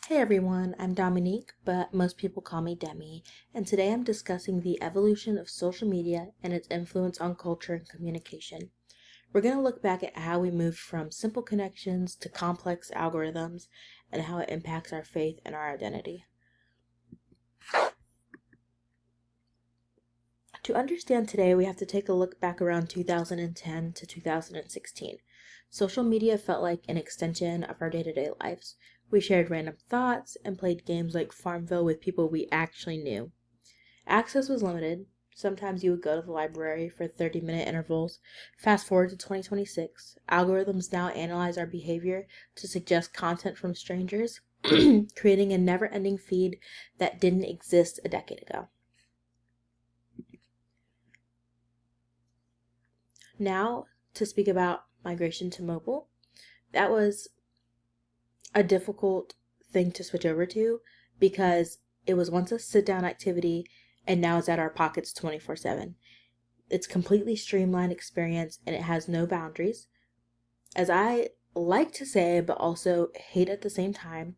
Hey everyone, I'm Dominique, but most people call me Demi, and today I'm discussing the evolution of social media and its influence on culture and communication. We're going to look back at how we moved from simple connections to complex algorithms and how it impacts our faith and our identity. To understand today, we have to take a look back around 2010 to 2016. Social media felt like an extension of our day-to-day lives. We shared random thoughts and played games like Farmville with people we actually knew. Access was limited. Sometimes you would go to the library for 30-minute intervals. Fast forward to 2026, algorithms now analyze our behavior to suggest content from strangers, creating a never-ending feed that didn't exist a decade ago. Now, to speak about migration to mobile, that was a difficult thing to switch over to because it was once a sit-down activity and now it's at our pockets 24/7. It's completely streamlined experience and it has no boundaries. As I like to say, but also hate at the same time,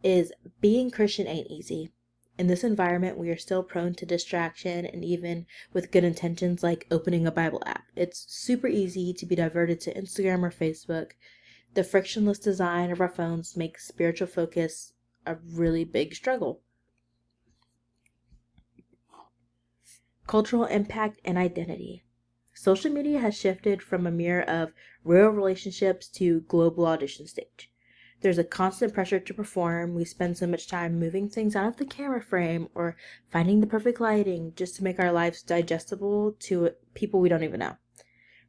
is being Christian ain't easy. In this environment, we are still prone to distraction and even with good intentions like opening a Bible app. It's super easy to be diverted to Instagram or Facebook. The frictionless design of our phones makes spiritual focus a really big struggle. Cultural impact and identity. Social media has shifted from a mirror of real relationships to global audition stage. There's a constant pressure to perform. We spend so much time moving things out of the camera frame or finding the perfect lighting just to make our lives digestible to people we don't even know.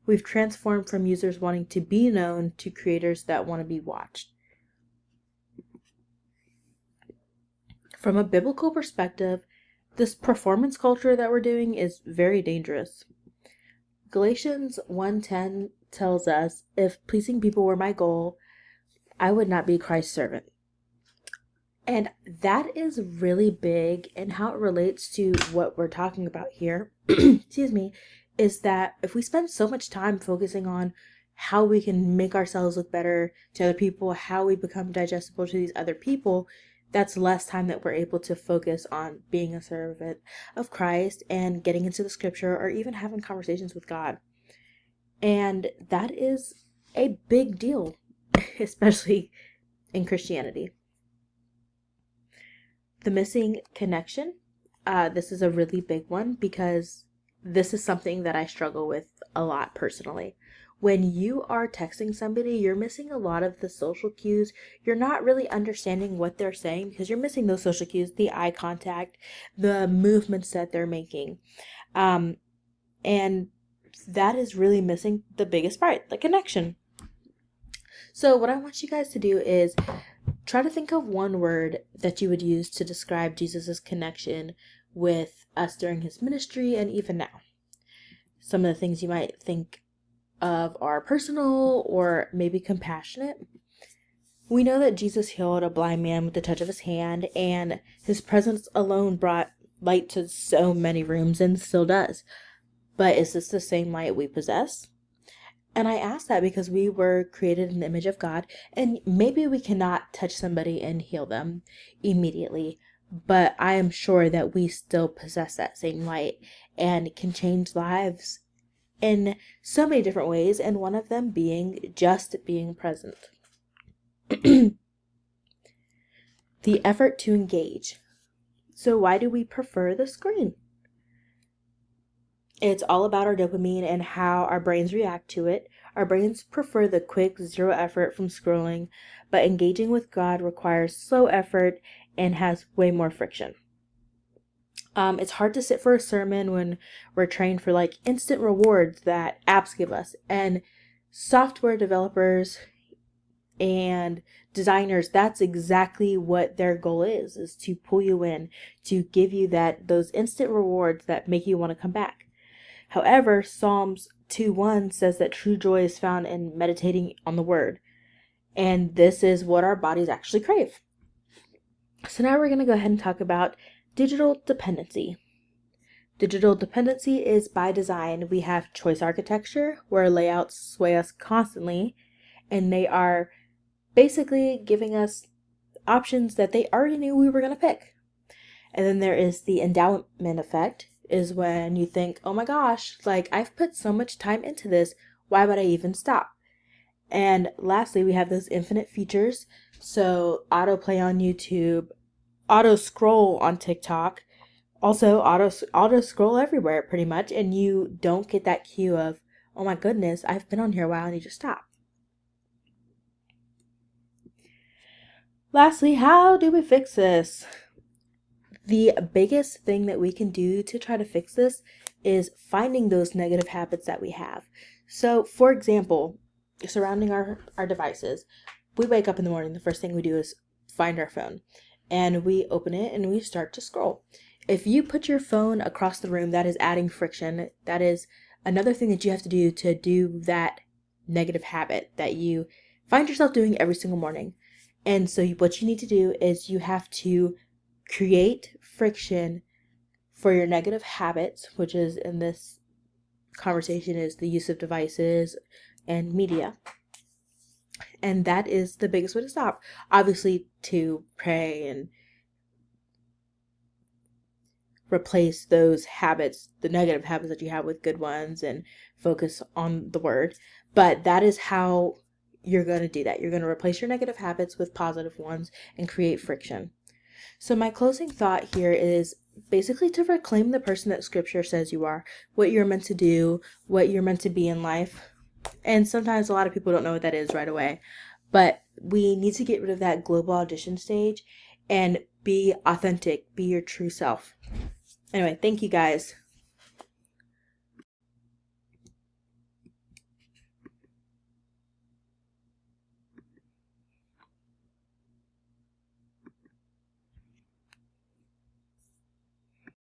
We've transformed from users wanting to be known to creators that want to be watched. From a biblical perspective, this performance culture that we're doing is very dangerous. Galatians 1:10 tells us, if pleasing people were my goal, I would not be Christ's servant. And that is really big, and how it relates to what we're talking about here, excuse me, is that if we spend so much time focusing on how we can make ourselves look better to other people, how we become digestible to these other people, that's less time that we're able to focus on being a servant of Christ and getting into the scripture or even having conversations with God. And that is a big deal, especially in Christianity. The missing connection. This is a really big one because this is something that I struggle with a lot personally. When you are texting somebody, you're missing a lot of the social cues. You're not really understanding what they're saying because you're missing those social cues, the eye contact, the movements that they're making. And that is really missing the biggest part, the connection. So what I want you guys to do is try to think of one word that you would use to describe Jesus' connection with us during his ministry and even now. Some of the things you might think of are personal or maybe compassionate. We know that Jesus healed a blind man with the touch of his hand, and his presence alone brought light to so many rooms and still does. But is this the same light we possess? And I ask that because we were created in the image of God, and maybe we cannot touch somebody and heal them immediately, but I am sure that we still possess that same light and can change lives in so many different ways, and one of them being just being present. The effort to engage. So why do we prefer the screen? It's all about our dopamine and how our brains react to it. Our brains prefer the quick, zero effort from scrolling, but engaging with God requires slow effort and has way more friction. It's hard to sit for a sermon when we're trained for like instant rewards that apps give us. And software developers and designers, that's exactly what their goal is to pull you in, to give you those instant rewards that make you want to come back. However, Psalms 2:1 says that true joy is found in meditating on the word. And this is what our bodies actually crave. So now we're going to go ahead and talk about digital dependency. Digital dependency is by design. We have choice architecture where layouts sway us constantly, and they are basically giving us options that they already knew we were going to pick. And then there is the endowment effect, is when you think, oh my gosh, like I've put so much time into this, why would I even stop? And lastly, we have those infinite features. So autoplay on YouTube, auto scroll on TikTok, also auto scroll everywhere pretty much, and you don't get that cue of, oh my goodness, I've been on here a while, I need to stop. Lastly, how do we fix this? The biggest thing that we can do to try to fix this is finding those negative habits that we have. So, for example, surrounding our devices, we wake up in the morning, the first thing we do is find our phone, and we open it and we start to scroll. If you put your phone across the room, that is adding friction. That is another thing that you have to do that negative habit that you find yourself doing every single morning. And so what you need to do is you have to create friction for your negative habits, which is in this conversation is the use of devices and media. And that is the biggest way to stop. Obviously, to pray and replace those habits, the negative habits that you have, with good ones and focus on the word. But that is how you're going to do that. You're going to replace your negative habits with positive ones and create friction. So my closing thought here is basically to reclaim the person that Scripture says you are, what you're meant to do, what you're meant to be in life. And sometimes a lot of people don't know what that is right away. But we need to get rid of that global audition stage and be authentic, be your true self. Anyway, thank you guys.